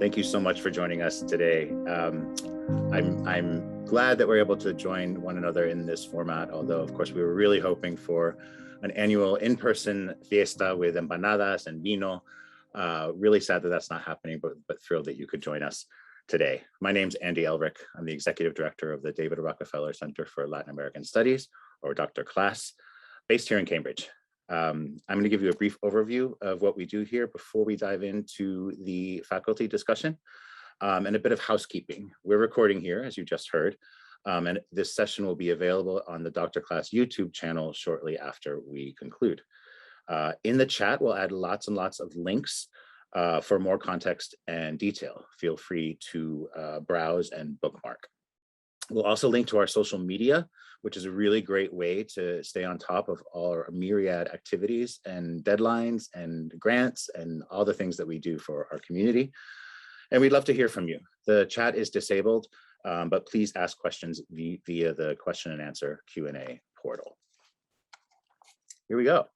Thank you so much for joining us today. I'm glad that we're able to join one another in this format, although of course we were really hoping for an annual in-person fiesta with empanadas and vino. Really sad that that's not happening, but thrilled that you could join us today. My name's Andy Elric. I'm the Executive Director of the David Rockefeller Center for Latin American Studies, or Dr. CLAS, based here in Cambridge. I'm going to give you a brief overview of what we do here before we dive into the faculty discussion, and a bit of housekeeping. We're recording here, as you just heard, and this session will be available on the Dr. CLAS YouTube channel shortly after we conclude. In the chat, we'll add lots and lots of links for more context and detail. Feel free to browse and bookmark. We'll also link to our social media, which is a really great way to stay on top of all our myriad activities and deadlines and grants and all the things that we do for our community. And we'd love to hear from you. The chat is disabled, but please ask questions via the question and answer Q&A portal. Here we go.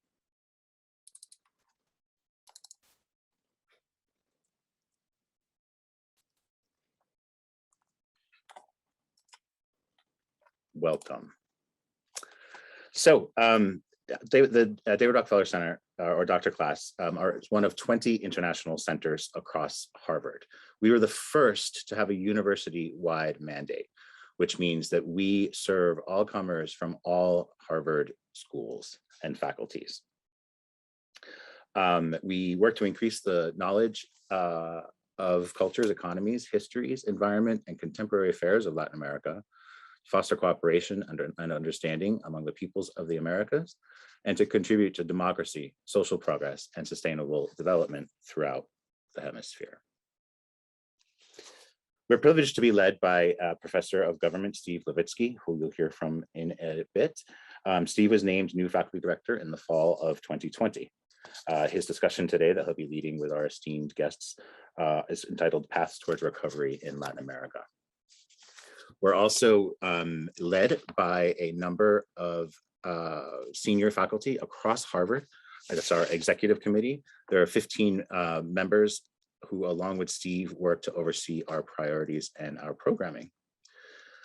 Welcome. So the David Rockefeller Center, or Dr. CLAS, is one of 20 international centers across Harvard. We were the first to have a university-wide mandate, which means that we serve all comers from all Harvard schools and faculties. We work to increase the knowledge of cultures, economies, histories, environment, and contemporary affairs of Latin America, foster cooperation and understanding among the peoples of the Americas, and to contribute to democracy, social progress, and sustainable development throughout the hemisphere. We're privileged to be led by Professor of Government Steve Levitsky, who you'll hear from in a bit. Steve was named new faculty director in the fall of 2020. His discussion today that he'll be leading with our esteemed guests is entitled Paths Towards Recovery in Latin America. We're also led by a number of senior faculty across Harvard. That's our executive committee. There are 15 members who, along with Steve, work to oversee our priorities and our programming.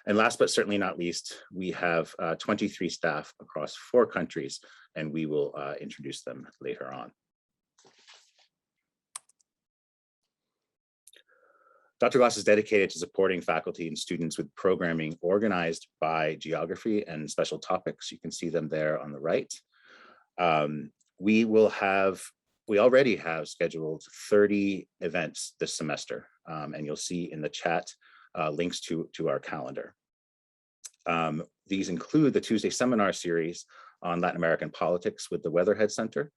And last but certainly not least, we have 23 staff across 4 countries, and we will introduce them later on. Dr. CLAS is dedicated to supporting faculty and students with programming organized by geography and special topics. You can see them there on the right. We already have scheduled 30 events this semester, and you'll see in the chat links to our calendar. These include the Tuesday seminar series on Latin American politics with the Weatherhead Center,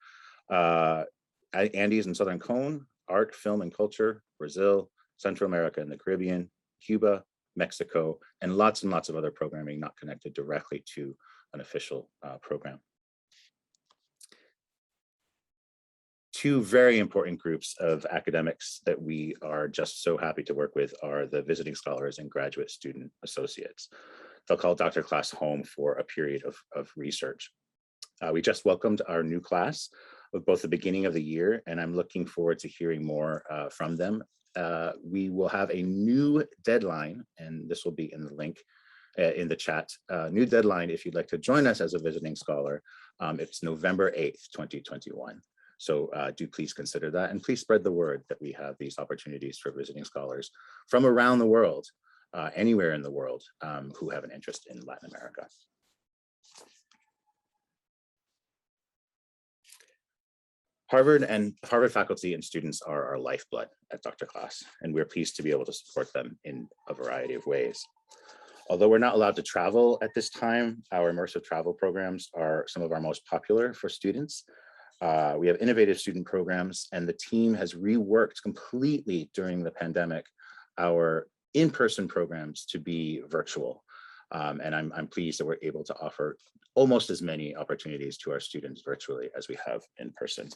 Andes and Southern Cone, art, film, and culture, Brazil, Central America and the Caribbean, Cuba, Mexico, and lots of other programming not connected directly to an official program. 2 very important groups of academics that we are just so happy to work with are the visiting scholars and graduate student associates. They'll call Dr. CLAS home for a period of research. We just welcomed our new class of both the beginning of the year, and I'm looking forward to hearing more from them. We will have a new deadline, and this will be in the link in the chat. New deadline if you'd like to join us as a visiting scholar. It's November 8th, 2021. So do please consider that, and please spread the word that we have these opportunities for visiting scholars from around the world, anywhere in the world, who have an interest in Latin America. Harvard faculty and students are our lifeblood at Dr. CLAS, and we're pleased to be able to support them in a variety of ways. Although we're not allowed to travel at this time, our immersive travel programs are some of our most popular for students. We have innovative student programs, and the team has reworked completely during the pandemic our in-person programs to be virtual. And I'm pleased that we're able to offer almost as many opportunities to our students virtually as we have in person.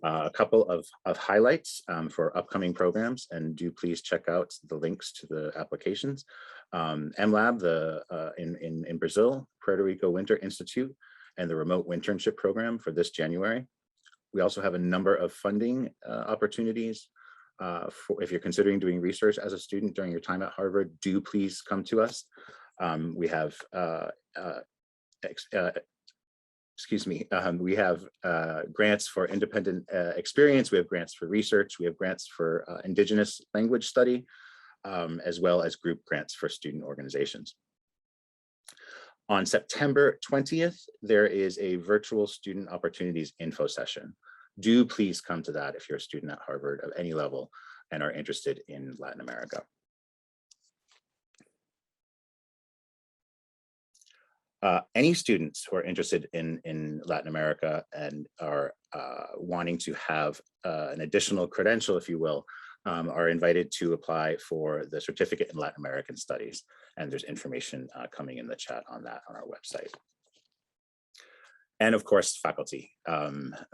A couple of highlights for upcoming programs, and do please check out the links to the applications. MLab in Brazil, Puerto Rico Winter Institute, and the Remote Internship Program for this January. We also have a number of funding opportunities if you're considering doing research as a student during your time at Harvard, do please come to us. We have we have grants for independent experience, we have grants for research, we have grants for indigenous language study, as well as group grants for student organizations. On September 20th, there is a virtual student opportunities info session. Do please come to that if you're a student at Harvard of any level and are interested in Latin America. Any students who are interested in Latin America and are wanting to have an additional credential, if you will, are invited to apply for the certificate in Latin American studies. And there's information coming in the chat on that on our website. And of course, faculty.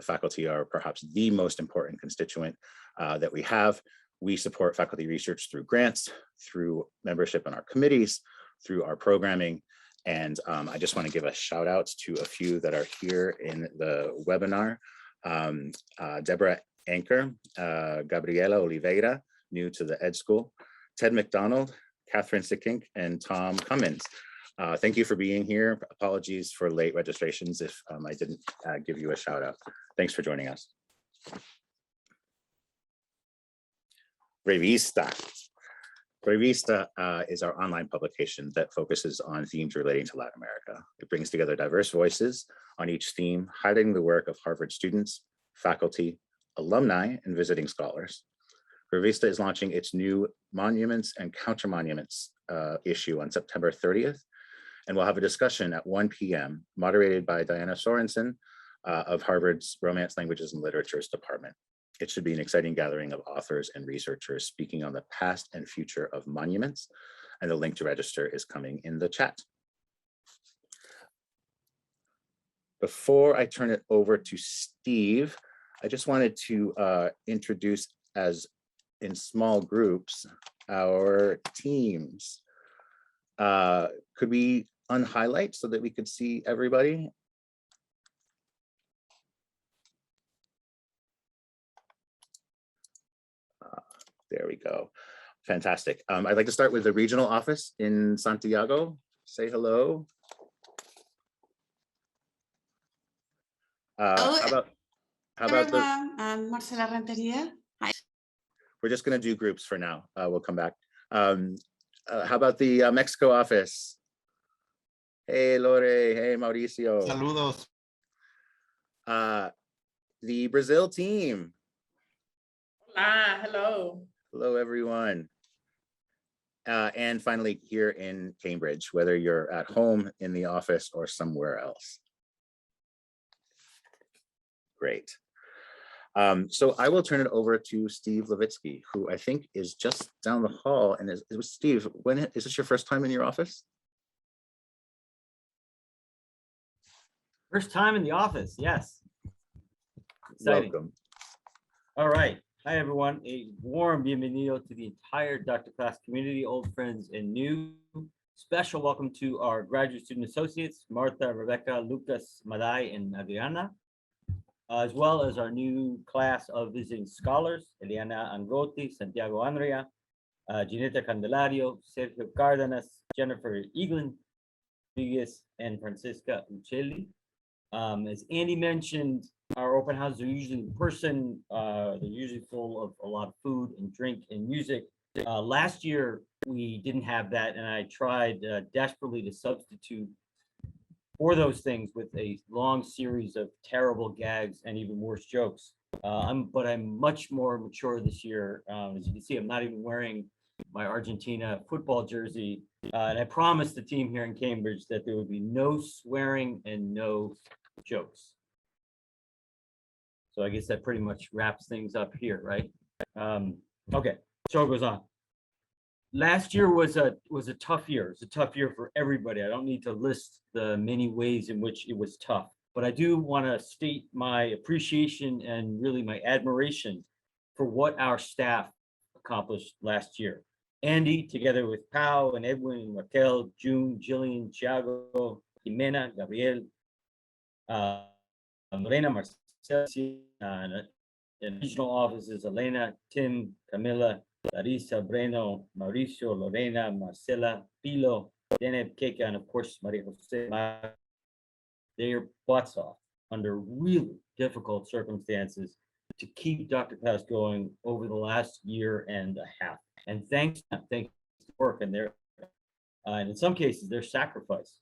Faculty are perhaps the most important constituent that we have. We support faculty research through grants, through membership in our committees, through our programming. And I just want to give a shout out to a few that are here in the webinar. Deborah Anker, Gabriela Oliveira, new to the Ed School, Ted McDonald, Catherine Sickink, and Tom Cummins. Thank you for being here. Apologies for late registrations if I didn't give you a shout out. Thanks for joining us. Revista. Revista is our online publication that focuses on themes relating to Latin America. It brings together diverse voices on each theme, highlighting the work of Harvard students, faculty, alumni, and visiting scholars. Revista is launching its new Monuments and Counter-Monuments issue on September 30th, and we'll have a discussion at 1 p.m. moderated by Diana Sorensen of Harvard's Romance, Languages, and Literatures Department. It should be an exciting gathering of authors and researchers speaking on the past and future of monuments, and the link to register is coming in the chat. Before I turn it over to Steve, I just wanted to introduce, as in small groups, our teams. Could we unhighlight so that we could see everybody? There we go. Fantastic. I'd like to start with the regional office in Santiago. Say hello. How about I'm Marcela Renteria. Hi. We're just going to do groups for now. We'll come back. How about the Mexico office? Hey, Lore. Hey, Mauricio. Saludos. The Brazil team. Hola, hello. Hello, everyone. And finally, here in Cambridge, whether you're at home, in the office, or somewhere else. Great. So I will turn it over to Steve Levitsky, who I think is just down the hall. And Steve, is this your first time in your office? First time in the office, yes. Exciting. Welcome. All right. Hi, everyone. A warm bienvenido to the entire Dr. Class community, old friends and new. Special welcome to our graduate student associates, Martha, Rebecca, Lucas, Madai, and Adriana, as well as our new class of visiting scholars, Eliana Angotti, Santiago Andrea, Gineta Candelario, Sergio Cardenas, Jennifer Eaglin, Rodriguez, and Francisca Uccelli. As Andy mentioned, our open houses are usually in person. They're usually full of a lot of food and drink and music. Last year, we didn't have that, and I tried desperately to substitute for those things with a long series of terrible gags and even worse jokes. But I'm much more mature this year. As you can see, I'm not even wearing my Argentina football jersey. And I promised the team here in Cambridge that there would be no swearing and no jokes. So I guess that pretty much wraps things up here, right? Okay, show goes on. Last year was a tough year. It's a tough year for everybody. I don't need to list the many ways in which it was tough, but I do want to state my appreciation and really my admiration for what our staff accomplished last year. Andy, together with Pau and Edwin, Raquel, June, Jillian, Thiago, Jimena, Gabriel, Morena, Marcel, In regional offices, Elena, Tim, Camila, Larissa, Breno, Mauricio, Lorena, Marcela, Pilo, Deneb, Keka, and of course, Maria Jose. Their butts off under really difficult circumstances to keep Dr. Pass going over the last year and a half. And thanks to work and their, and in some cases, their sacrifice,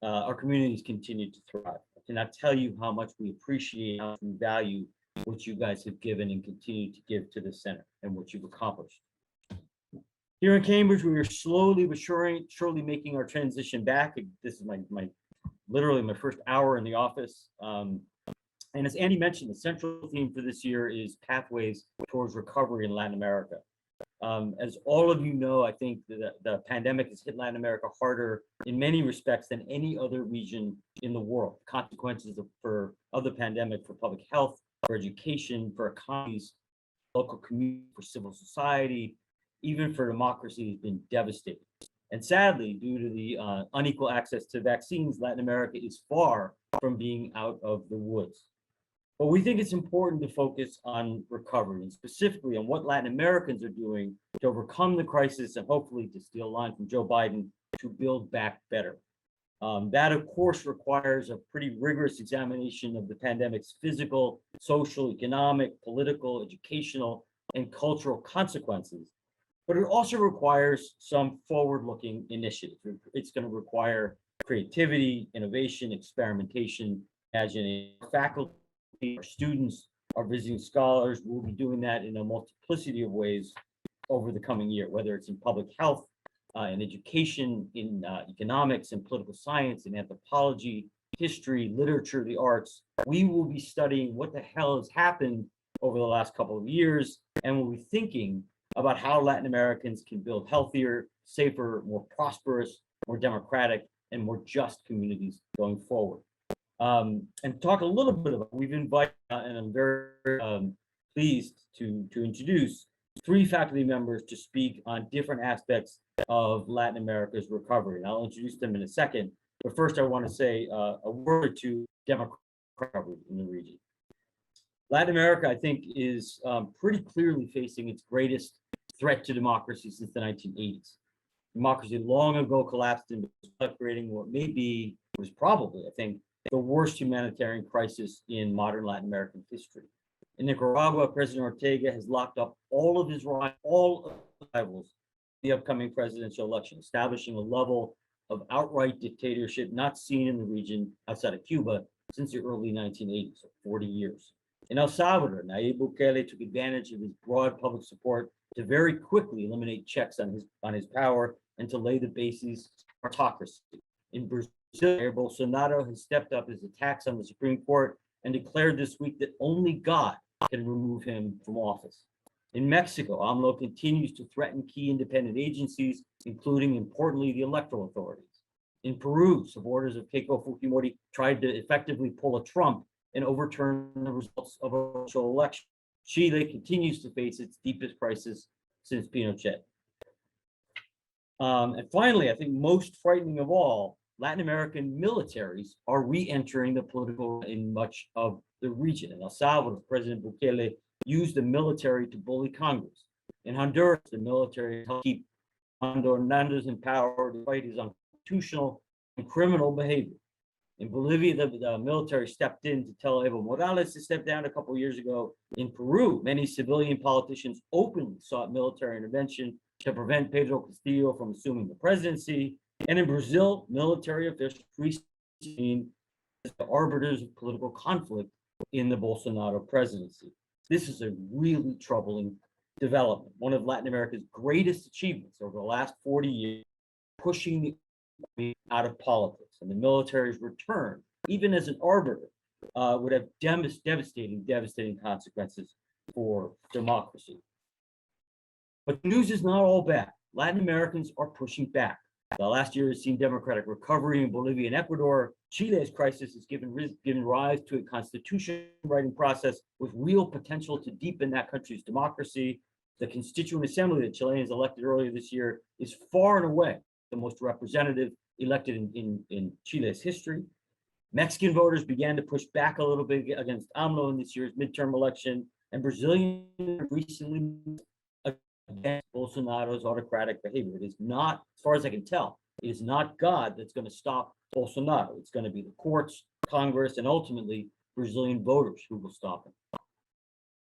our communities continue to thrive. I cannot tell you how much we appreciate, how much we value what you guys have given and continue to give to the center and what you've accomplished. Here in Cambridge, we are slowly but surely making our transition back. This is literally my first hour in the office. And as Andy mentioned, the central theme for this year is pathways towards recovery in Latin America. As all of you know, I think the pandemic has hit Latin America harder in many respects than any other region in the world. Consequences of the pandemic for public health, for education, for economies, local community, for civil society, even for democracy has been devastating. And sadly, due to the unequal access to vaccines, Latin America is far from being out of the woods. But we think it's important to focus on recovery and specifically on what Latin Americans are doing to overcome the crisis and hopefully, to steal a line from Joe Biden, to build back better. That, of course, requires a pretty rigorous examination of the pandemic's physical, social, economic, political, educational, and cultural consequences. But it also requires some forward-looking initiatives. It's going to require creativity, innovation, experimentation, imagination. Faculty, our students, our visiting scholars will be doing that in a multiplicity of ways over the coming year, whether it's in public health, in education, in economics and political science, in anthropology, history, literature, the arts. We will be studying what the hell has happened over the last couple of years, and we'll be thinking about how Latin Americans can build healthier, safer, more prosperous, more democratic, and more just communities going forward. And talk a little bit about, we've invited, and I'm very pleased to introduce 3 faculty members to speak on different aspects of Latin America's recovery. And I'll introduce them in a second, but first I want to say a word or two democratic recovery in the region. Latin America, I think, is pretty clearly facing its greatest threat to democracy since the 1980s. Democracy long ago collapsed into creating what was probably, I think, the worst humanitarian crisis in modern Latin American history. In Nicaragua, President Ortega has locked up all of his rivals in the upcoming presidential election, establishing a level of outright dictatorship not seen in the region outside of Cuba since the early 1980s, so 40 years. In El Salvador, Nayib Bukele took advantage of his broad public support to very quickly eliminate checks on his power and to lay the bases for autocracy. In Brazil, Bolsonaro has stepped up his attacks on the Supreme Court and declared this week that only God can remove him from office. In Mexico, AMLO continues to threaten key independent agencies, including, importantly, the electoral authorities. In Peru, supporters of Keiko Fujimori tried to effectively pull a Trump and overturn the results of a virtual election. Chile continues to face its deepest crisis since Pinochet. And finally, I think most frightening of all, Latin American militaries are re-entering the political in much of the region. In El Salvador, President Bukele used the military to bully Congress. In Honduras, the military helped keep Hernandez in power despite his unconstitutional and criminal behavior. In Bolivia, the military stepped in to tell Evo Morales to step down a couple of years ago. In Peru, many civilian politicians openly sought military intervention to prevent Pedro Castillo from assuming the presidency. And in Brazil, military officials recently as the arbiters of political conflict in the Bolsonaro presidency. This is a really troubling development. One of Latin America's greatest achievements over the last 40 years, pushing the army out of politics, and the military's return, even as an arbiter, would have devastating consequences for democracy. But the news is not all bad. Latin Americans are pushing back. The last year has seen democratic recovery in Bolivia and Ecuador. Chile's crisis has given rise to a constitution writing process with real potential to deepen that country's democracy. The Constituent Assembly that Chileans elected earlier this year is far and away the most representative elected in Chile's history. Mexican voters began to push back a little bit against AMLO in this year's midterm election And Brazilians have recently against Bolsonaro's autocratic behavior. It is not, as far as I can tell, it is not God that's going to stop Bolsonaro. It's going to be the courts, Congress, and ultimately Brazilian voters who will stop him.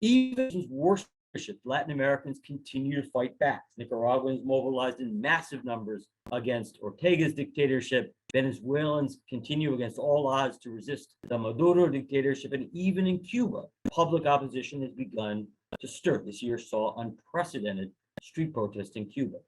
Even his worst leadership, Latin Americans continue to fight back. Nicaraguans mobilized in massive numbers against Ortega's dictatorship. Venezuelans continue against all odds to resist the Maduro dictatorship. And even in Cuba, public opposition has begun to stir. This year saw unprecedented street protests in Cuba.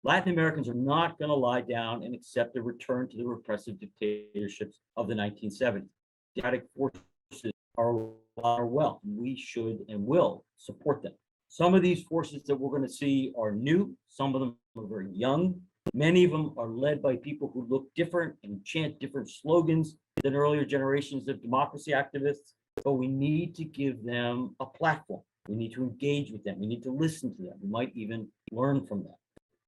Latin Americans are not going to lie down and accept a return to the repressive dictatorships of the 1970s. Democratic forces are well. We should and will support them. Some of these forces that we're going to see are new. Some of them are very young. Many of them are led by people who look different and chant different slogans than earlier generations of democracy activists. But we need to give them a platform. We need to engage with them. We need to listen to them. We might even learn from them.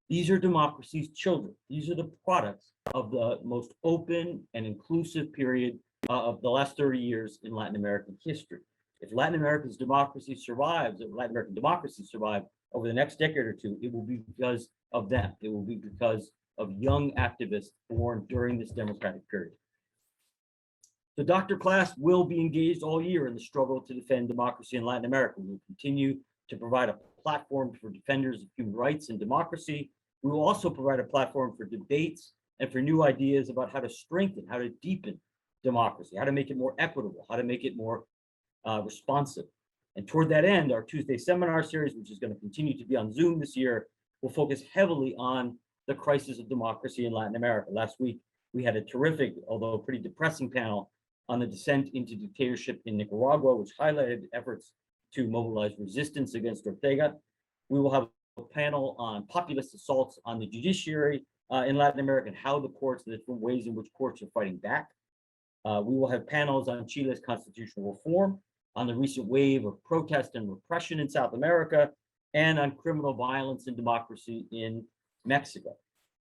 These are democracy's children. These are the products of the most open and inclusive period of the last 30 years in Latin American history. If Latin America's democracy survives, if Latin American democracy survive over the next decade or two, it will be because of them. It will be because of young activists born during this democratic period. The Dr. class will be engaged all year in the struggle to defend democracy in Latin America. We will continue to provide a platform for defenders of human rights and democracy. We will also provide a platform for debates and for new ideas about how to strengthen, how to deepen democracy, how to make it more equitable, how to make it more responsive. And toward that end, our Tuesday seminar series, which is going to continue to be on Zoom this year, will focus heavily on the crisis of democracy in Latin America. Last week, we had a terrific, although pretty depressing panel on the descent into dictatorship in Nicaragua, which highlighted efforts to mobilize resistance against Ortega. We will have a panel on populist assaults on the judiciary in Latin America and how the courts, the different ways in which courts are fighting back. We will have panels on Chile's constitutional reform, on the recent wave of protest and repression in South America, and on criminal violence and democracy in Mexico.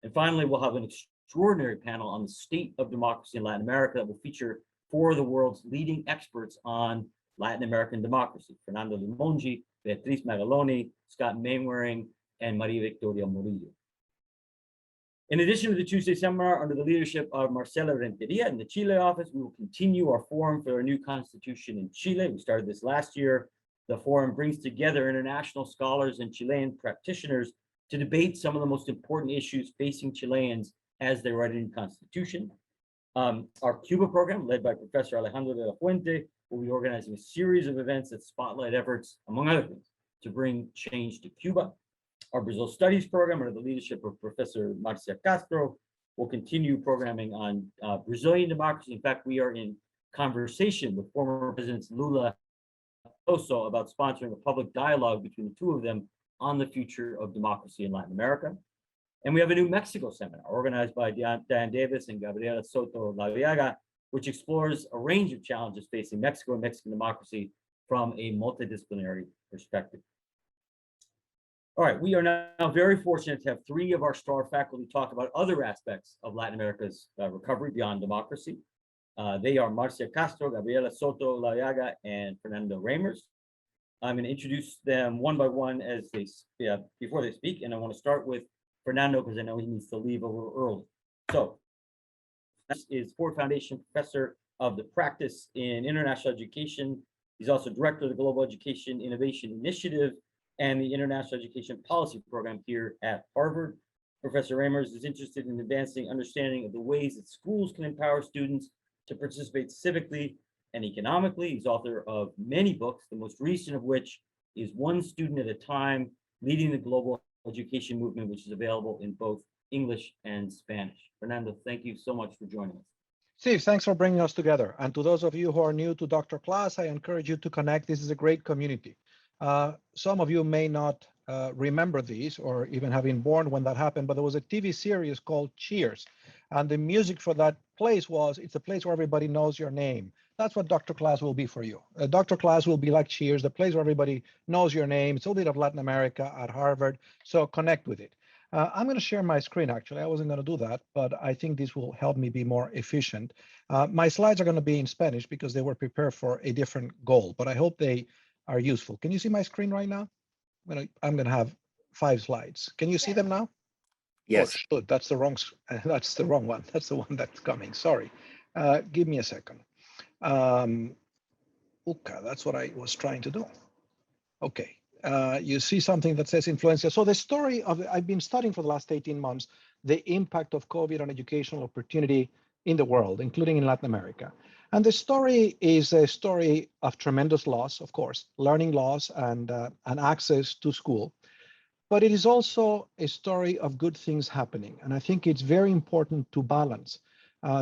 And finally, we'll have an extraordinary panel on the state of democracy in Latin America that will feature four of the world's leading experts on Latin American democracy: Fernando Limongi, Beatriz Magaloni, Scott Mainwaring, and Maria Victoria Murillo. In addition to the Tuesday seminar, under the leadership of Marcela Renteria in the Chile office, we will continue our forum for our new constitution in Chile. We started this last year. The forum brings together international scholars and Chilean practitioners to debate some of the most important issues facing Chileans as they write a new constitution. Our Cuba program, led by Professor Alejandro de la Fuente, will be organizing a series of events that spotlight efforts, among other things, to bring change to Cuba. Our Brazil Studies program, under the leadership of Professor Marcia Castro, will continue programming on Brazilian democracy. In fact, we are in conversation with former Presidents Lula and Oso about sponsoring a public dialogue between the two of them on the future of democracy in Latin America. And we have a New Mexico seminar organized by Diane Davis and Gabriela Soto Laviaga, which explores a range of challenges facing Mexico and Mexican democracy from a multidisciplinary perspective. All right, we are now very fortunate to have three of our star faculty talk about other aspects of Latin America's recovery beyond democracy. They are Marcia Castro, Gabriela Soto Laviaga, and Fernando Reimers. I'm going to introduce them one by one as they before they speak, and I want to start with Fernando because I know he needs to leave a little early. So, this is Ford Foundation Professor of the Practice in International Education. He's also Director of the Global Education Innovation Initiative and the International Education Policy Program here at Harvard. Professor Reimers is interested in advancing understanding of the ways that schools can empower students to participate civically and economically. He's author of many books, the most recent of which is One Student at a Time, Leading the Global Education Movement, which is available in both English and Spanish. Fernando, thank you so much for joining us. Steve, thanks for bringing us together. And to those of you who are new to Dr. Class, I encourage you to connect. This is a great community. Some of you may not remember these or even have been born when that happened, but there was a TV series called Cheers. And the music for that place was, it's a place where everybody knows your name. That's what Dr. Class will be for you. Dr. Class will be like Cheers, the place where everybody knows your name. It's a little bit of Latin America at Harvard, so connect with it. I'm going to share my screen, actually. I wasn't going to do that, but I think this will help me be more efficient. My slides are going to be in Spanish because they were prepared for a different goal, but I hope they are useful. Can you see my screen right now? I'm gonna have 5 slides. Can you see them now? Yes. Oh, shoot, that's the wrong one. That's the one that's coming. Sorry. Give me a second. Okay, that's what I was trying to do. Okay. You see something that says influenza. So the story of, I've been studying for the last 18 months, the impact of COVID on educational opportunity in the world, including in Latin America. And the story is a story of tremendous loss, of course, learning loss and access to school. But it is also a story of good things happening. And I think it's very important to balance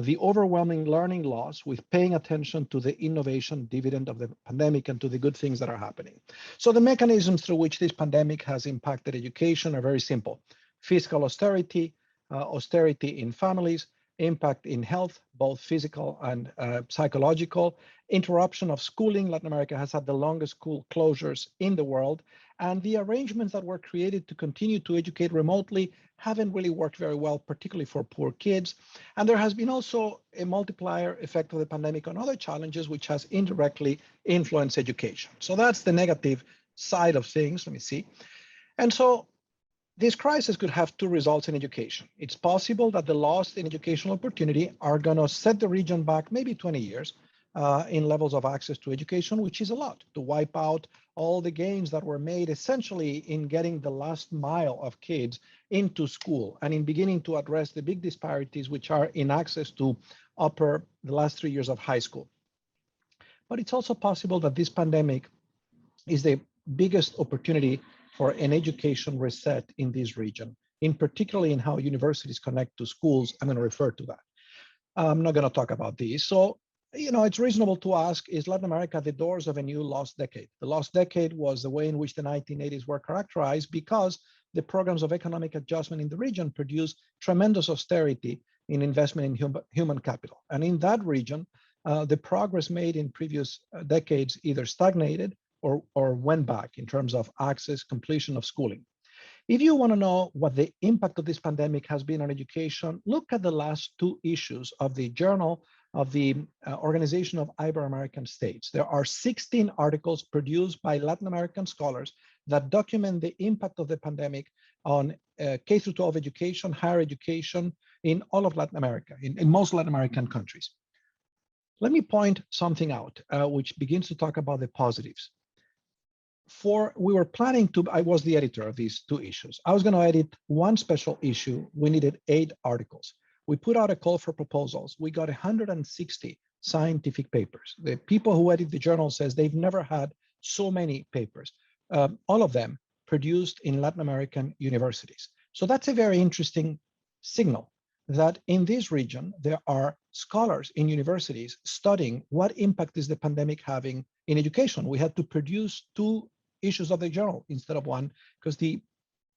the overwhelming learning loss with paying attention to the innovation dividend of the pandemic and to the good things that are happening. So the mechanisms through which this pandemic has impacted education are very simple. Fiscal austerity, austerity in families, impact in health, both physical and psychological, interruption of schooling. Latin America has had the longest school closures in the world, and the arrangements that were created to continue to educate remotely haven't really worked very well, particularly for poor kids. And there has been also a multiplier effect of the pandemic on other challenges, which has indirectly influenced education. So that's the negative side of things. Let me see. And so this crisis could have 2 results in education. It's possible that the loss in educational opportunity are going to set the region back maybe 20 years in levels of access to education, which is a lot, to wipe out all the gains that were made essentially in getting the last mile of kids into school and in beginning to address the big disparities which are in access to the last 3 years of high school. But it's also possible that this pandemic is the biggest opportunity for an education reset in this region, in particularly in how universities connect to schools. I'm going to refer to that. I'm not going to talk about these. So, it's reasonable to ask, is Latin America at the doors of a new lost decade? The lost decade was the way in which the 1980s were characterized because the programs of economic adjustment in the region produced tremendous austerity in investment in human capital. And in that region, the progress made in previous decades either stagnated or went back in terms of access, completion of schooling. If you want to know what the impact of this pandemic has been on education, look at the last 2 issues of the Journal of the Organization of Ibero-American States. There are 16 articles produced by Latin American scholars that document the impact of the pandemic on K through 12 education, higher education in all of Latin America, in most Latin American countries. Let me point something out, which begins to talk about the positives. We were planning to, I was the editor of these 2 issues. I was going to edit 1 special issue. We needed 8 articles. We put out a call for proposals. We got 160 scientific papers. The people who edit the journal says they've never had so many papers, all of them produced in Latin American universities. So that's a very interesting signal that in this region, there are scholars in universities studying what impact is the pandemic having in education. We had to produce 2 issues of the journal instead of 1 because the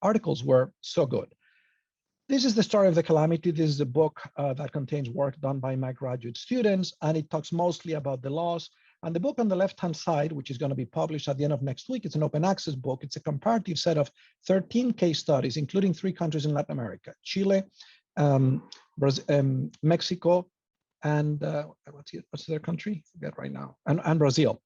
articles were so good. This is the story of the calamity. This is a book that contains work done by my graduate students, and it talks mostly about the loss. And the book on the left-hand side, which is going to be published at the end of next week, it's an open access book. It's a comparative set of 13 case studies, including 3 countries in Latin America: Chile, Mexico, and what's their country? I forget right now, and Brazil.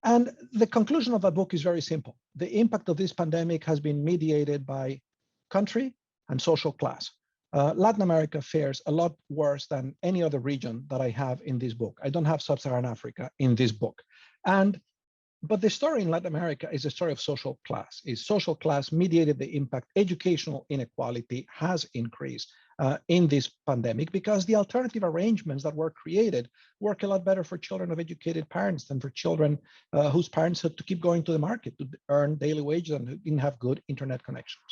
And the conclusion of that book is very simple. The impact of this pandemic has been mediated by country and social class. Latin America fares a lot worse than any other region that I have in this book. I don't have Sub-Saharan Africa in this book. But the story in Latin America is a story of social class. Is social class mediated the impact? Educational inequality has increased in this pandemic because the alternative arrangements that were created work a lot better for children of educated parents than for children whose parents had to keep going to the market to earn daily wages and who didn't have good internet connections.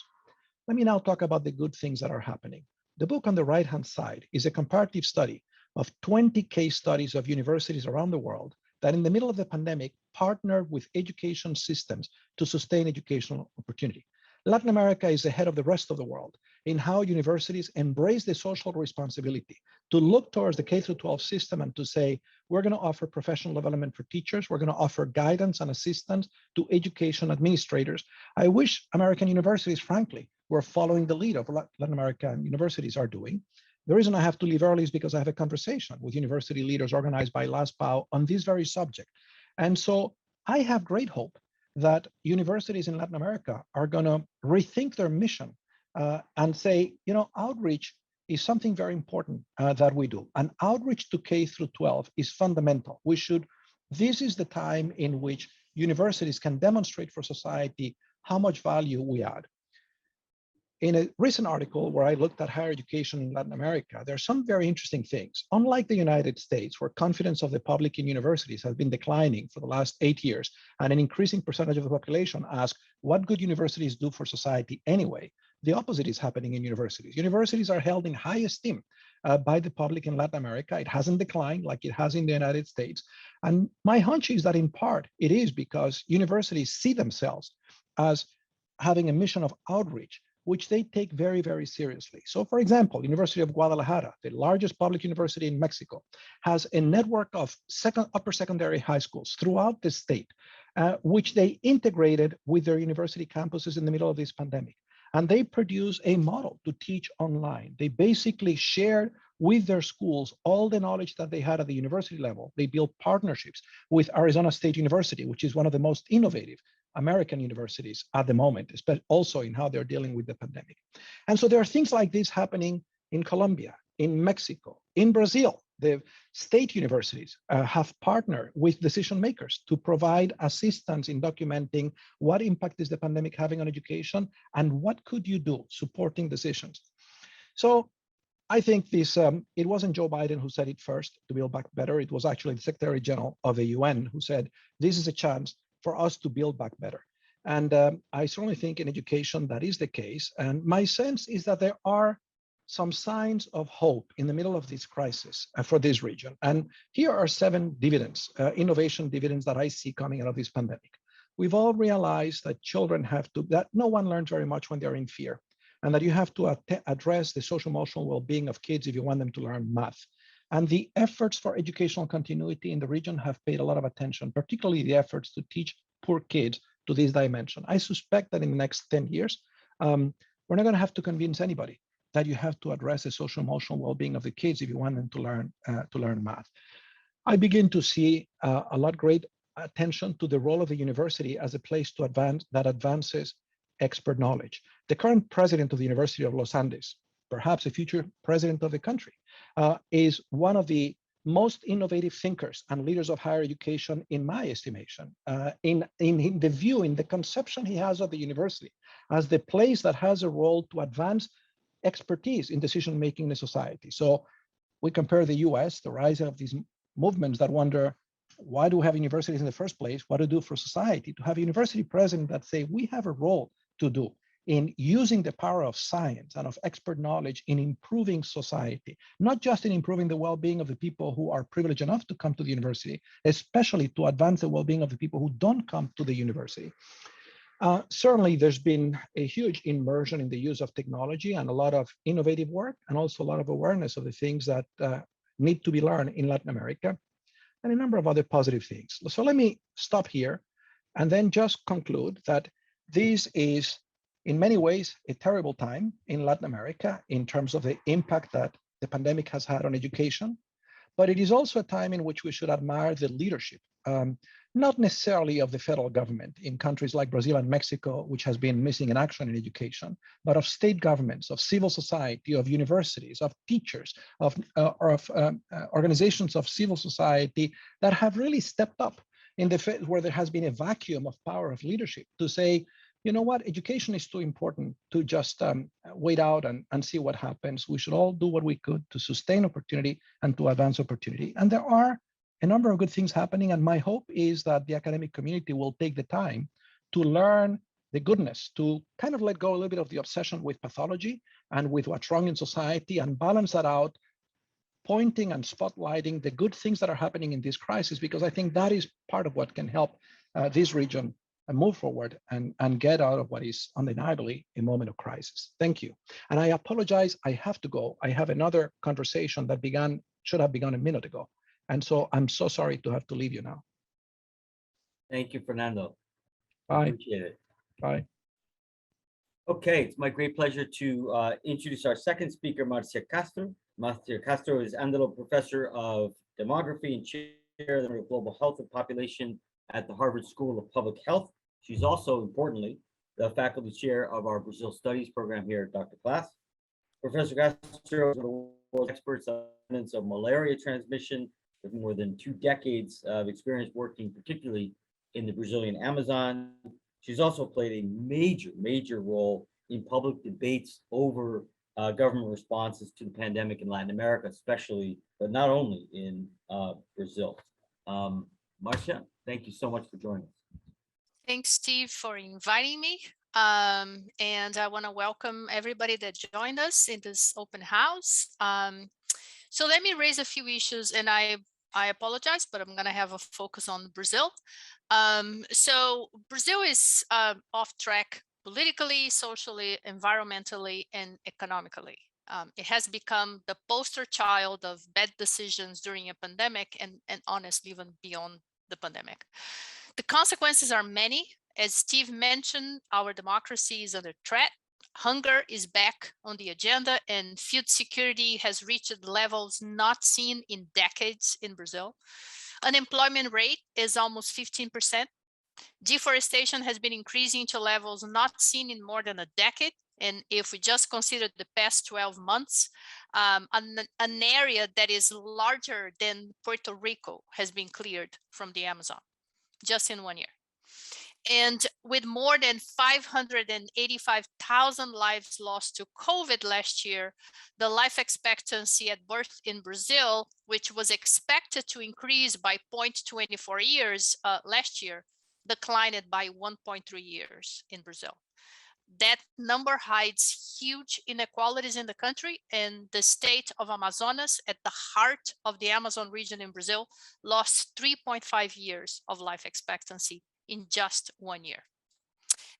Let me now talk about the good things that are happening. The book on the right-hand side is a comparative study of 20 case studies of universities around the world that in the middle of the pandemic partnered with education systems to sustain educational opportunity. Latin America is ahead of the rest of the world in how universities embrace the social responsibility to look towards the K-12 system and to say, we're going to offer professional development for teachers, we're going to offer guidance and assistance to education administrators. I wish American universities, frankly, were following the lead of what Latin American universities are doing. The reason I have to leave early is because I have a conversation with university leaders organized by LASPAO on this very subject. And so I have great hope that universities in Latin America are going to rethink their mission and say, outreach is something very important that we do. And outreach to K through 12 is fundamental. This is the time in which universities can demonstrate for society how much value we add. In a recent article where I looked at higher education in Latin America, there are some very interesting things. Unlike the United States, where confidence of the public in universities has been declining for the last 8 years, and an increasing percentage of the population ask, what good universities do for society anyway? The opposite is happening in universities. Universities are held in high esteem by the public in Latin America. It hasn't declined like it has in the United States. And my hunch is that in part, it is because universities see themselves as having a mission of outreach, which they take very, very seriously. So for example, University of Guadalajara, the largest public university in Mexico, has a network of upper secondary high schools throughout the state, which they integrated with their university campuses in the middle of this pandemic. And they produce a model to teach online. They basically shared with their schools all the knowledge that they had at the university level. They built partnerships with Arizona State University, which is one of the most innovative American universities at the moment, but also in how they're dealing with the pandemic. And so there are things like this happening in Colombia, in Mexico, in Brazil. The state universities have partnered with decision makers to provide assistance in documenting what impact is the pandemic having on education and what could you do supporting decisions. So I think this, it wasn't Joe Biden who said it first, to build back better. It was actually the Secretary General of the UN who said, this is a chance for us to build back better. And I certainly think in education that is the case. And my sense is that there are some signs of hope in the middle of this crisis for this region. And here are 7 dividends, innovation dividends that I see coming out of this pandemic. We've all realized that children that no one learns very much when they're in fear, and that you have to address the social emotional well-being of kids if you want them to learn math. And the efforts for educational continuity in the region have paid a lot of attention, particularly the efforts to teach poor kids to this dimension. I suspect that in the next 10 years, we're not going to have to convince anybody that you have to address the social emotional well-being of the kids if you want them to learn math. I begin to see a lot great attention to the role of the university as a place to advances expert knowledge. The current president of the University of Los Andes, perhaps a future president of the country, is one of the most innovative thinkers and leaders of higher education, in my estimation, in the conception he has of the university as the place that has a role to advance expertise in decision-making in the society. So we compare the US, the rise of these movements that wonder, why do we have universities in the first place? What to do for society? To have a university president that say, we have a role to do in using the power of science and of expert knowledge in improving society, not just in improving the well-being of the people who are privileged enough to come to the university, especially to advance the well-being of the people who don't come to the university. Certainly, there's been a huge immersion in the use of technology and a lot of innovative work, and also a lot of awareness of the things that need to be learned in Latin America, and a number of other positive things. So let me stop here and then just conclude that this is, in many ways, a terrible time in Latin America in terms of the impact that the pandemic has had on education, but it is also a time in which we should admire the leadership, not necessarily of the federal government in countries like Brazil and Mexico, which has been missing in action in education, but of state governments, of civil society, of universities, of teachers, of organizations of civil society that have really stepped up in where there has been a vacuum of power of leadership to say, you know what, education is too important to just wait out and see what happens. We should all do what we could to sustain opportunity and to advance opportunity. And there are a number of good things happening. And my hope is that the academic community will take the time to learn the goodness, to kind of let go a little bit of the obsession with pathology and with what's wrong in society and balance that out, pointing and spotlighting the good things that are happening in this crisis, because I think that is part of what can help this region move forward and get out of what is undeniably a moment of crisis. Thank you. And I apologize, I have to go. I have another conversation that should have begun a minute ago. And so I'm so sorry to have to leave you now. Thank you, Fernando. Bye. Appreciate it. Bye. Okay, it's my great pleasure to introduce our second speaker, Marcia Castro. Marcia Castro is Andalo Professor of Demography and Chair of Global Health and Population at the Harvard School of Public Health. She's also, importantly, the faculty chair of our Brazil Studies program here at Dr. Class. Professor Castro is one of the world's experts on evidence of malaria transmission with more than 2 decades of experience working particularly in the Brazilian Amazon. She's also played a major role in public debates over government responses to the pandemic in Latin America, especially, but not only in Brazil. Marcia, thank you so much for joining us. Thanks, Steve, for inviting me. And I want to welcome everybody that joined us in this open house. So let me raise a few issues, and I apologize, but I'm going to have a focus on Brazil. So Brazil is off track politically, socially, environmentally, and economically. It has become the poster child of bad decisions during a pandemic and honestly, even beyond the pandemic. The consequences are many. As Steve mentioned, our democracy is under threat. Hunger is back on the agenda, and food security has reached levels not seen in decades in Brazil. Unemployment rate is almost 15%. Deforestation has been increasing to levels not seen in more than a decade. And if we just consider the past 12 months, an area that is larger than Puerto Rico has been cleared from the Amazon just in 1 year. And with more than 585,000 lives lost to COVID last year, the life expectancy at birth in Brazil, which was expected to increase by 0.24 years last year, declined by 1.3 years in Brazil. That number hides huge inequalities in the country, and the state of Amazonas, at the heart of the Amazon region in Brazil, lost 3.5 years of life expectancy in just 1 year.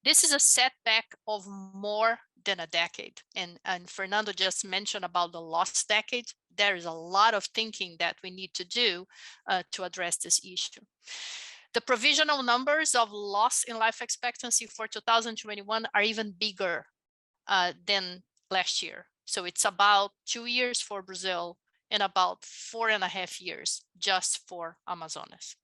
This is a setback of more than a decade. And Fernando just mentioned about the lost decade. There is a lot of thinking that we need to do to address this issue. The provisional numbers of loss in life expectancy for 2021 are even bigger than last year. So it's about 2 years for Brazil and about 4.5 years just for Amazonas.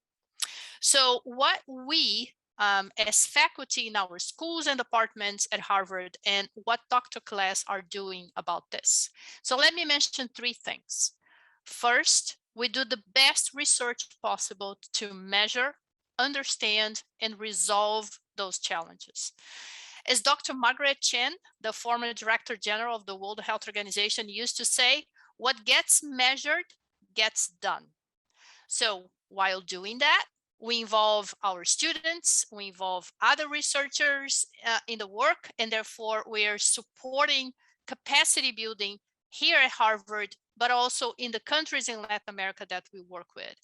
So what we as faculty in our schools and departments at Harvard and what Dr. Class are doing about this. So let me mention 3 things. First, we do the best research possible to measure, understand, and resolve those challenges. As Dr. Margaret Chan, the former Director General of the World Health Organization, used to say, what gets measured gets done. So while doing that, we involve our students, we involve other researchers in the work, and therefore we are supporting capacity building here at Harvard, but also in the countries in Latin America that we work with.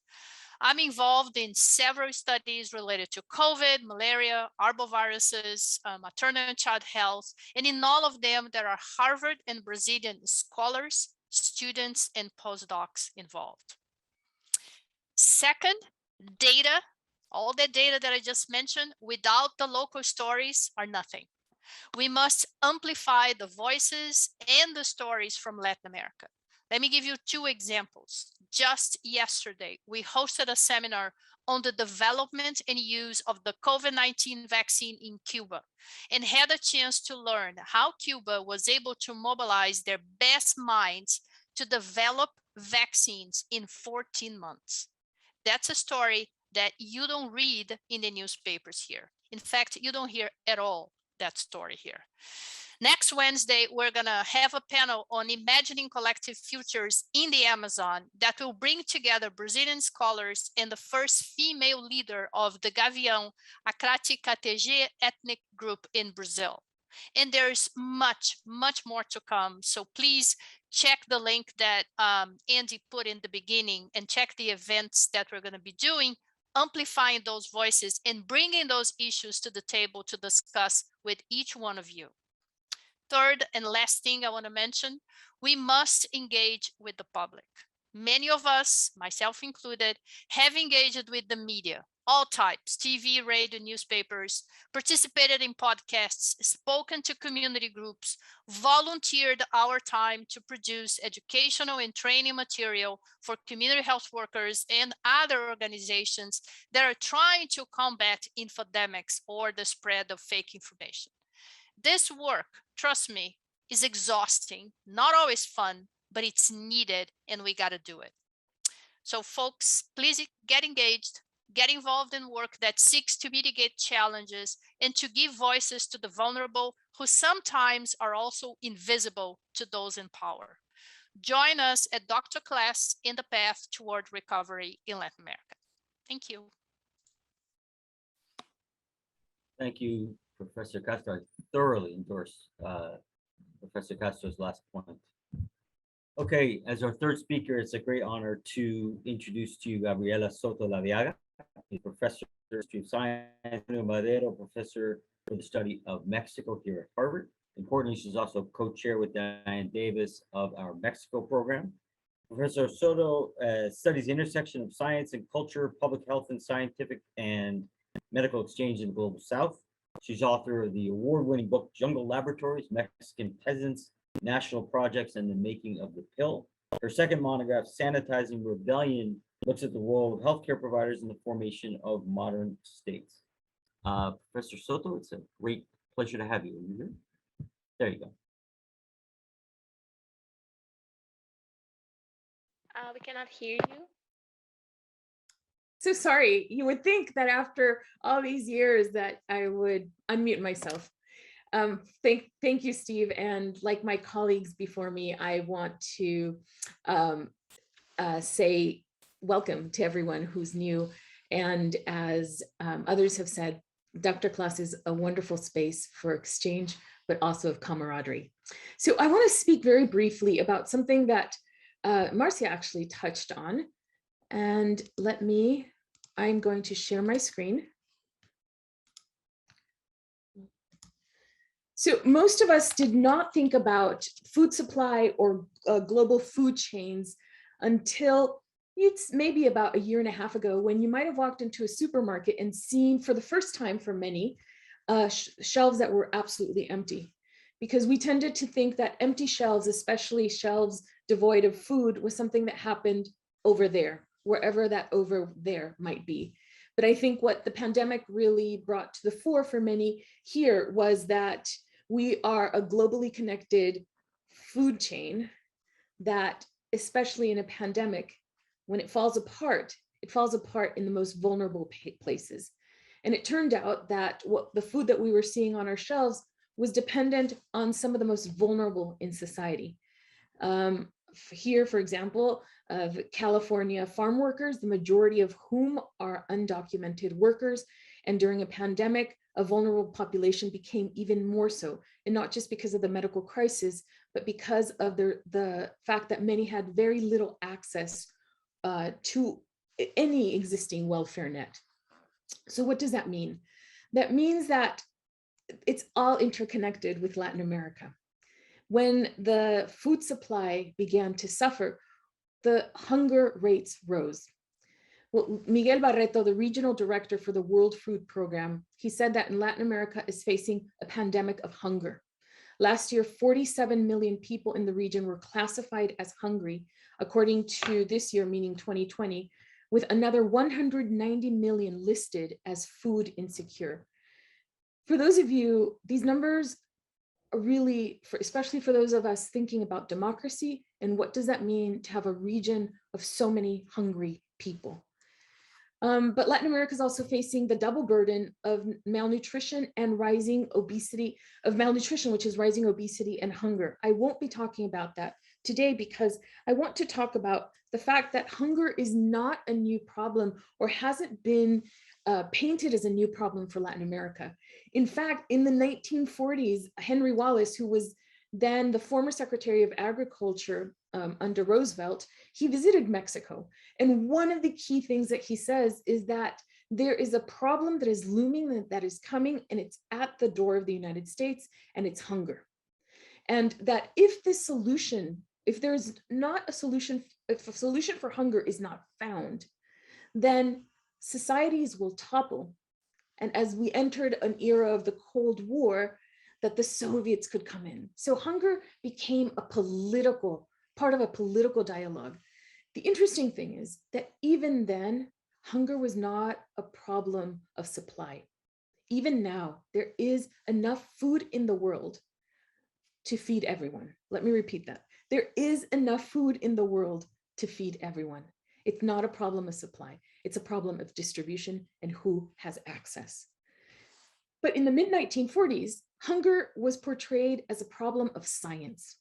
I'm involved in several studies related to COVID, malaria, arboviruses, maternal and child health, and in all of them, there are Harvard and Brazilian scholars, students, and postdocs involved. Second, data, all the data that I just mentioned, without the local stories are nothing. We must amplify the voices and the stories from Latin America. Let me give you 2 examples. Just yesterday, we hosted a seminar on the development and use of the COVID-19 vaccine in Cuba and had a chance to learn how Cuba was able to mobilize their best minds to develop vaccines in 14 months. That's a story that you don't read in the newspapers here. In fact, you don't hear at all that story here. Next Wednesday, we're gonna have a panel on imagining collective futures in the Amazon that will bring together Brazilian scholars and the first female leader of the Gavião Acrati-Catege ethnic group in Brazil. And there's much more to come. So please check the link that Andy put in the beginning and check the events that we're gonna be doing, amplifying those voices and bringing those issues to the table to discuss with each one of you. Third and last thing I want to mention, we must engage with the public. Many of us, myself included, have engaged with the media all types, TV, radio, newspapers, participated in podcasts, spoken to community groups, volunteered our time to produce educational and training material for community health workers and other organizations that are trying to combat infodemics or the spread of fake information. This work, trust me, is exhausting, not always fun, but it's needed and we got to do it. So folks, please get engaged, get involved in work that seeks to mitigate challenges and to give voices to the vulnerable who sometimes are also invisible to those in power. Join us at Dr. Class in the path toward recovery in Latin America. Thank you. Thank you, Professor Castro. I thoroughly endorse Professor Castro's last point. Okay, as our third speaker, it's a great honor to introduce to you Gabriela Soto Laviaga, a professor of history of science, Madero professor for the study of Mexico here at Harvard. Importantly, she's also co-chair with Diane Davis of our Mexico program. Professor Soto studies the intersection of science and culture, public health and scientific and medical exchange in the global South. She's author of the award-winning book, Jungle Laboratories, Mexican Peasants, National Projects, and the Making of the Pill. Her second monograph, Sanitizing Rebellion, looks at the role of healthcare providers in the formation of modern states. Professor Soto, it's a great pleasure to have you. Are you here? There you go. We cannot hear you. So sorry, you would think that after all these years that I would unmute myself. Thank you, Steve. And like my colleagues before me, I want to say welcome to everyone who's new. And as others have said, Dr. Class is a wonderful space for exchange, but also of camaraderie. So I want to speak very briefly about something that Marcia actually touched on. And I'm going to share my screen. So most of us did not think about food supply or global food chains until it's maybe about a year and a half ago, when you might have walked into a supermarket and seen for the first time for many shelves that were absolutely empty. Because we tended to think that empty shelves, especially shelves devoid of food, was something that happened over there, wherever that over there might be. But I think what the pandemic really brought to the fore for many here was that we are a globally connected food chain that, especially in a pandemic, when it falls apart in the most vulnerable places. And it turned out that the food that we were seeing on our shelves was dependent on some of the most vulnerable in society. Here, for example, California farm workers, the majority of whom are undocumented workers. And during a pandemic, a vulnerable population became even more so. And not just because of the medical crisis, but because of the fact that many had very little access to any existing welfare net. So what does that mean? That means that it's all interconnected with Latin America. When the food supply began to suffer, the hunger rates rose. Well, Miguel Barreto, the regional director for the World Food Program, he said that in Latin America is facing a pandemic of hunger. Last year, 47 million people in the region were classified as hungry, according to this year, meaning 2020, with another 190 million listed as food insecure. For those of you, these numbers are really, especially for those of us thinking about democracy and what does that mean to have a region of so many hungry people. But Latin America is also facing the double burden of malnutrition and rising obesity, which is rising obesity and hunger. I won't be talking about that today because I want to talk about the fact that hunger is not a new problem or hasn't been painted as a new problem for Latin America. In fact, in the 1940s, Henry Wallace, who was then the former Secretary of Agriculture under Roosevelt, he visited Mexico. And one of the key things that he says is that there is a problem that is looming, that is coming, and it's at the door of the United States, and it's hunger. And that if there's not a solution, if a solution for hunger is not found, then societies will topple. And as we entered an era of the Cold War, that the Soviets could come in. So hunger became a political, part of a political dialogue. The interesting thing is that even then, hunger was not a problem of supply. Even now, there is enough food in the world to feed everyone. Let me repeat that. There is enough food in the world to feed everyone. It's not a problem of supply. It's a problem of distribution and who has access. But in the mid-1940s, hunger was portrayed as a problem of science.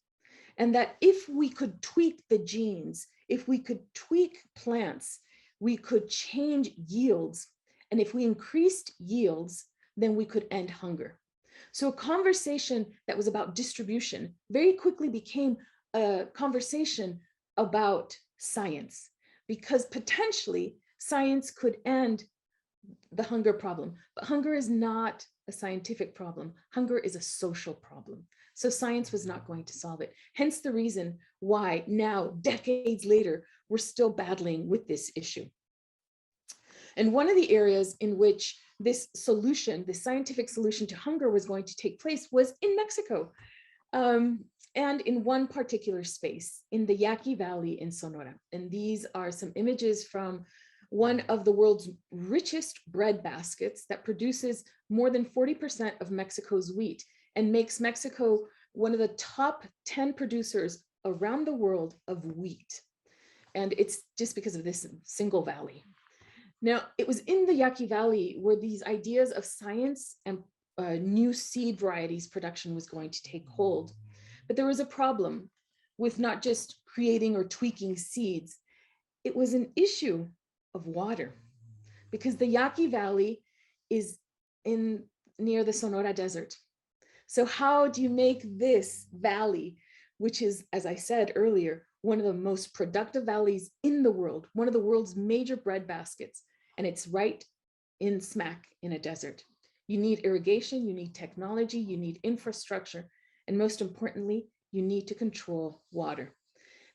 And that if we could tweak the genes, if we could tweak plants, we could change yields. And if we increased yields, then we could end hunger. So a conversation that was about distribution very quickly became a conversation about science, because potentially science could end the hunger problem. But hunger is not a scientific problem. Hunger is a social problem. So science was not going to solve it. Hence the reason why now, decades later, we're still battling with this issue. And one of the areas in which this solution, the scientific solution to hunger was going to take place was in Mexico. And in one particular space, in the Yaqui Valley in Sonora. And these are some images from one of the world's richest bread baskets that produces more than 40% of Mexico's wheat and makes Mexico one of the top 10 producers around the world of wheat. And it's just because of this single valley. Now, it was in the Yaqui Valley where these ideas of science and new seed varieties production was going to take hold. But there was a problem with not just creating or tweaking seeds. It was an issue of water, because the Yaqui Valley is near the Sonora Desert. So how do you make this valley, which is, as I said earlier, one of the most productive valleys in the world, one of the world's major bread baskets, and it's right in smack in a desert. You need irrigation, you need technology, you need infrastructure, and most importantly, you need to control water.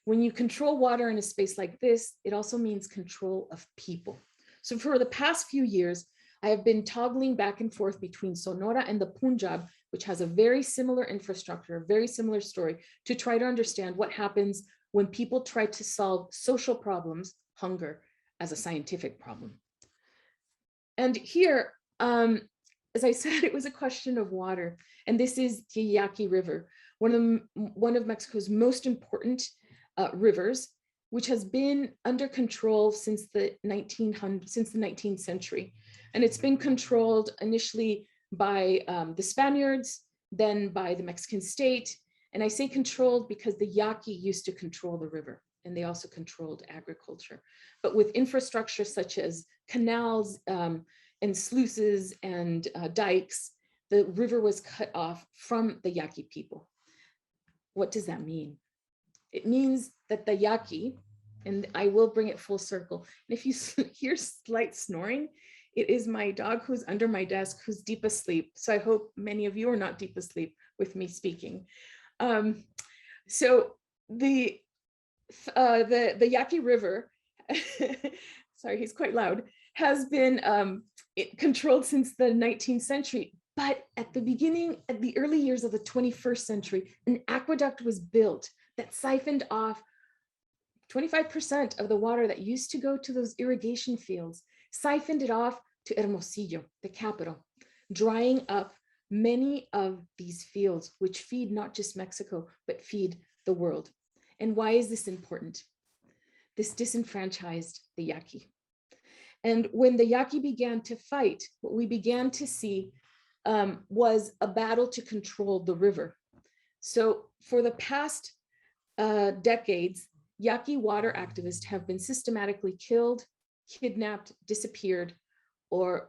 When you control water in a space like this, it also means control of people. So for the past few years, I have been toggling back and forth between Sonora and the Punjab, which has a very similar infrastructure, a very similar story, to try to understand what happens when people try to solve social problems, hunger, as a scientific problem. And here, as I said, it was a question of water. And this is the Yaqui River, one of Mexico's most important rivers, which has been under control since the 19th century. And it's been controlled initially by the Spaniards, then by the Mexican state. And I say controlled because the Yaqui used to control the river, and they also controlled agriculture. But with infrastructure such as canals and sluices and dikes, the river was cut off from the Yaqui people. What does that mean? It means that the Yaqui, and I will bring it full circle, and if you hear slight snoring, it is my dog who's under my desk who's deep asleep. So I hope many of you are not deep asleep with me speaking. So the Yaqui River, sorry, he's quite loud, has been controlled since the 19th century. But at the early years of the 21st century, an aqueduct was built that siphoned off 25% of the water that used to go to those irrigation fields, siphoned it off to Hermosillo, the capital, drying up many of these fields, which feed not just Mexico, but feed the world. And why is this important? This disenfranchised the Yaqui. And when the Yaqui began to fight, what we began to see was a battle to control the river. So for the past decades, Yaqui water activists have been systematically killed, kidnapped, disappeared, or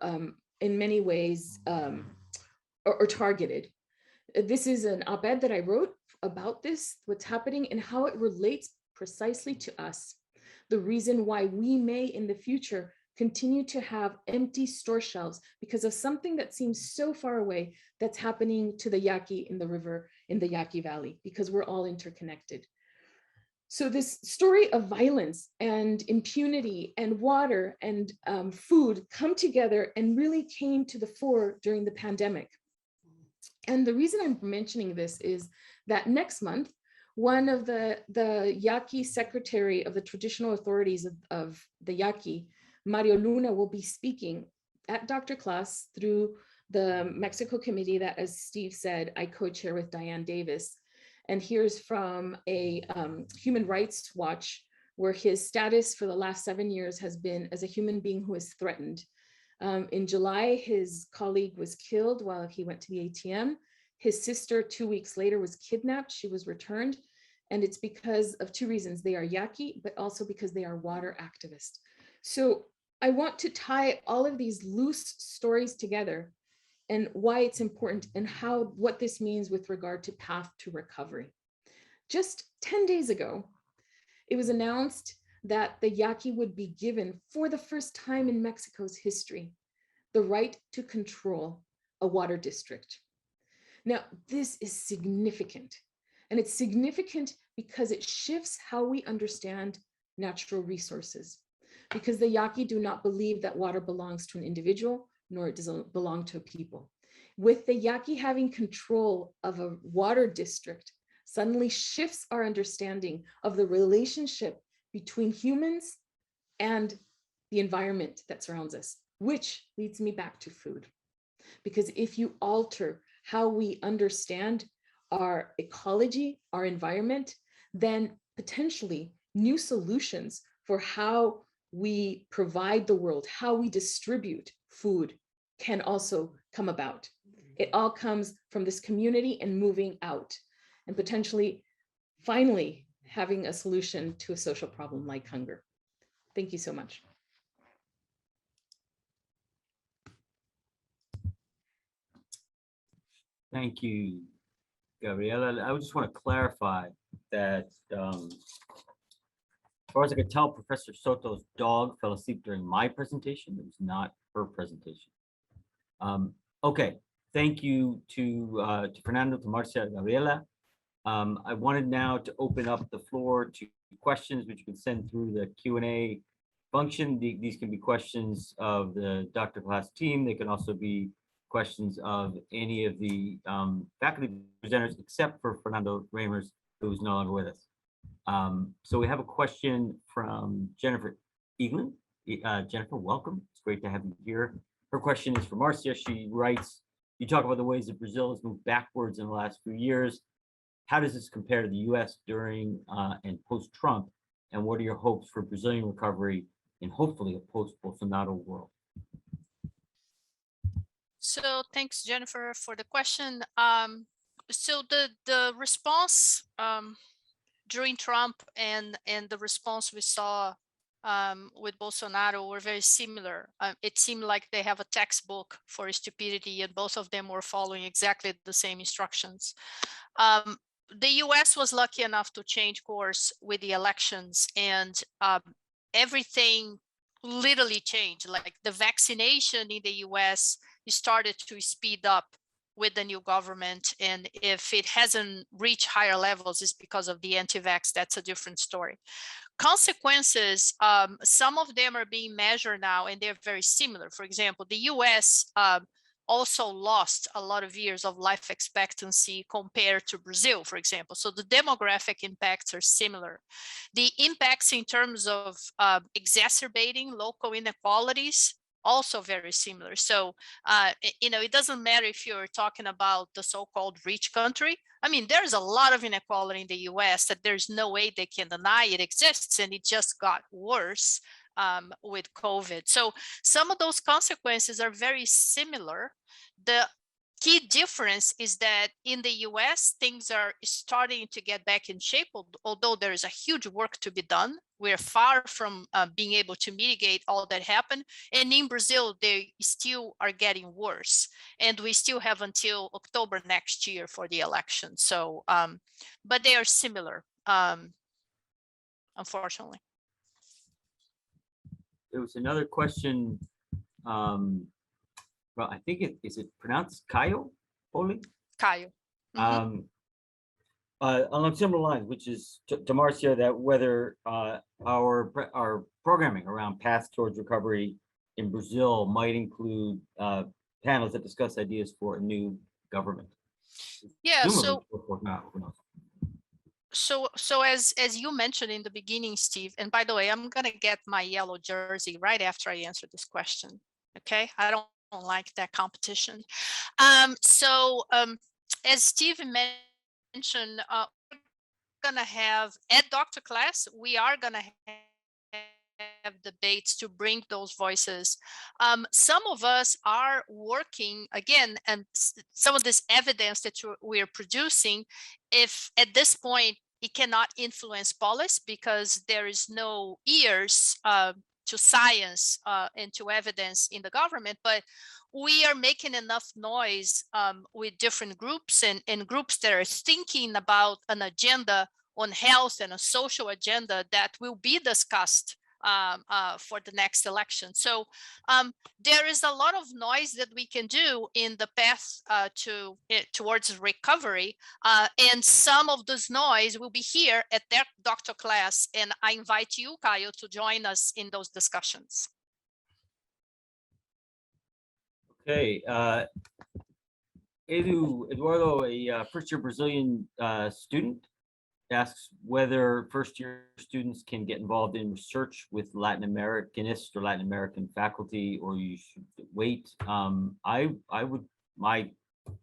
in many ways, or targeted. This is an op-ed that I wrote about this, what's happening and how it relates precisely to us. The reason why we may in the future continue to have empty store shelves because of something that seems so far away that's happening to the Yaqui in the river, in the Yaqui Valley, because we're all interconnected. So this story of violence and impunity and water and food come together and really came to the fore during the pandemic. And the reason I'm mentioning this is that next month, one of the Yaqui secretary of the traditional authorities of the Yaqui, Mario Luna, will be speaking at Dr. Class through the Mexico committee that, as Steve said, I co-chair with Diane Davis. And here's from a Human Rights Watch, where his status for the last 7 years has been as a human being who is threatened. In July, his colleague was killed while he went to the ATM. His sister, 2 weeks later, was kidnapped. She was returned. And it's because of two reasons. They are Yaqui, but also because they are water activists. So I want to tie all of these loose stories together and why it's important and what this means with regard to path to recovery. Just 10 days ago, it was announced that the Yaqui would be given, for the first time in Mexico's history, the right to control a water district. Now, this is significant, and it's significant because it shifts how we understand natural resources, because the Yaqui do not believe that water belongs to an individual, nor it doesn't belong to a people. With the Yaqui having control of a water district, suddenly shifts our understanding of the relationship between humans and the environment that surrounds us, which leads me back to food. Because if you alter how we understand our ecology, our environment, then potentially new solutions for how we provide the world, how we distribute food can also come about. It all comes from this community and moving out and potentially finally having a solution to a social problem like hunger. Thank you so much. Thank you, Gabriela. I just want to clarify that as far as I could tell, Professor Soto's dog fell asleep during my presentation. It was not her presentation. Okay, thank you to Fernando, to Marcia, Gabriela. I wanted now to open up the floor to questions, which you can send through the Q&A function. These can be questions of the Dr. Class team. They can also be questions of any of the faculty presenters, except for Fernando Reimers, who's no longer with us. So we have a question from Jennifer Eaglin. Jennifer, welcome. It's great to have you here. Her question is for Marcia. She writes, you talk about the ways that Brazil has moved backwards in the last few years. How does this compare to the US during and post-Trump? And what are your hopes for Brazilian recovery and hopefully a post-Bolsonaro world? So thanks, Jennifer, for the question. So the response during Trump and the response we saw with Bolsonaro were very similar. It seemed like they have a textbook for stupidity, and both of them were following exactly the same instructions. The US was lucky enough to change course with the elections, and everything literally changed. Like the vaccination in the US started to speed up with the new government, and if it hasn't reached higher levels, it's because of the anti-vax. That's a different story. Consequences, some of them are being measured now, and they're very similar. For example, the US also lost a lot of years of life expectancy compared to Brazil, for example. So the demographic impacts are similar. The impacts in terms of exacerbating local inequalities, also very similar. So, it doesn't matter if you're talking about the so-called rich country. I mean, there's a lot of inequality in the US that there's no way they can deny it exists, and it just got worse with COVID. So some of those consequences are very similar. The key difference is that in the US, things are starting to get back in shape, although there is a huge work to be done. We're far from being able to mitigate all that happened. And in Brazil, they still are getting worse. And we still have until October next year for the election. So, but they are similar, unfortunately. There was another question. Well, I think is it pronounced Caio? Oli? Caio. along similar lines, which is to Marcia, that whether our programming around paths towards recovery in Brazil might include panels that discuss ideas for a new government. Yeah, Presumably, so as you mentioned in the beginning, Steve, and by the way, I'm gonna get my yellow jersey right after I answer this question. Okay, I don't like that competition. As Steve mentioned, we're gonna have at Dr. Class, we are gonna have debates to bring those voices. Some of us are working again, and some of this evidence that we're producing, if at this point it cannot influence policy because there is no ears to science and to evidence in the government, but we are making enough noise with different groups and groups that are thinking about an agenda on health and a social agenda that will be discussed for the next election. So there is a lot of noise that we can do in the path towards recovery. And some of this noise will be here at their Dr. Class. And I invite you, Caio, to join us in those discussions. Okay. Eduardo, a first-year Brazilian student, asks whether first-year students can get involved in research with Latin Americanist or Latin American faculty, or you should wait. My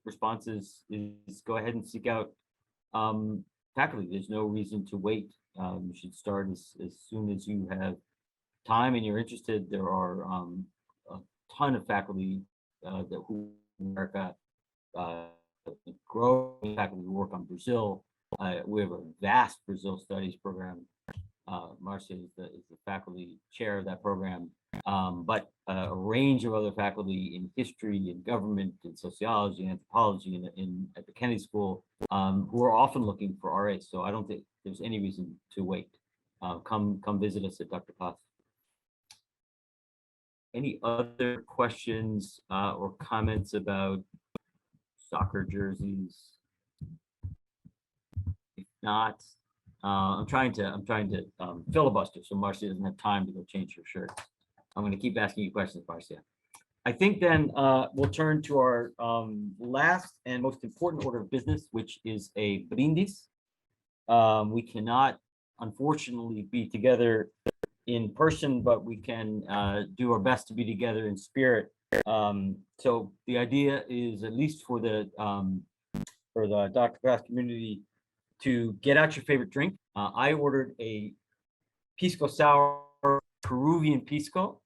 response is go ahead and seek out faculty. There's no reason to wait. You should start as soon as you have time and you're interested. There are a ton of faculty that who America growing faculty who work on Brazil. We have a vast Brazil studies program. Marcia is the faculty chair of that program, but a range of other faculty in history and government and sociology and anthropology at the Kennedy School who are often looking for RAs. So I don't think there's any reason to wait. Come visit us at Dr. Class. Any other questions or comments about soccer jerseys? If not, I'm trying to filibuster so Marcia doesn't have time to go change her shirt. I'm going to keep asking you questions, Marcia. I think then we'll turn to our last and most important order of business, which is a brindis. We cannot, unfortunately, be together in person, but we can do our best to be together in spirit. So the idea is, at least for the Dr. Class community, to get out your favorite drink. I ordered a pisco sour, Peruvian pisco.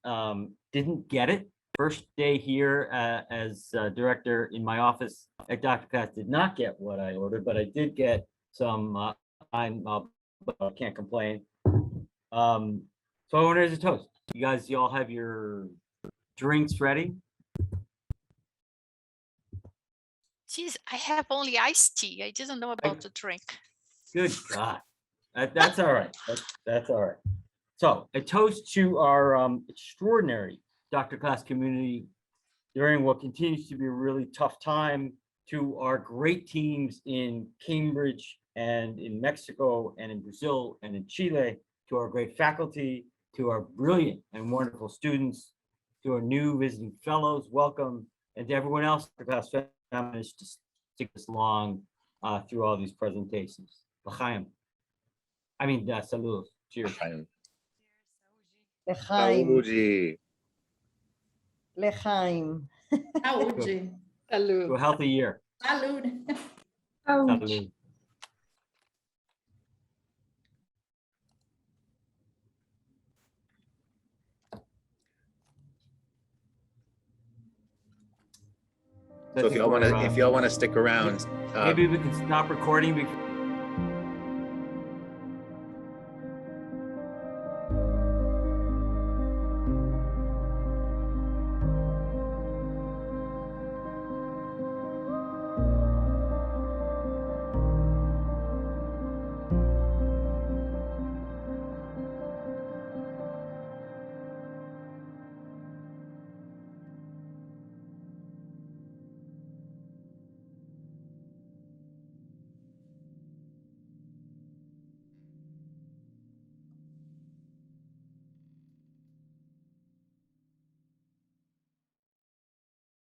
Didn't get it. First day here as director in my office at Dr. Class, did not get what I ordered, but I did get some. I can't complain. So I ordered as a toast. You all have your drinks ready? Geez, I have only iced tea. I didn't know about the drink. Good God. That's all right. That's all right. So a toast to our extraordinary Dr. Class community during what continues to be a really tough time, to our great teams in Cambridge and in Mexico and in Brazil and in Chile, to our great faculty, to our brilliant and wonderful students, to our new visiting fellows, welcome, and to everyone else Dr. Class managed to stick this long through all these presentations. L'chaim. I mean, saludos. Cheers. L'chaim. L'chaim. Saúde. To a healthy year. Salud. Salud. So if y'all want to stick around, maybe we can stop recording.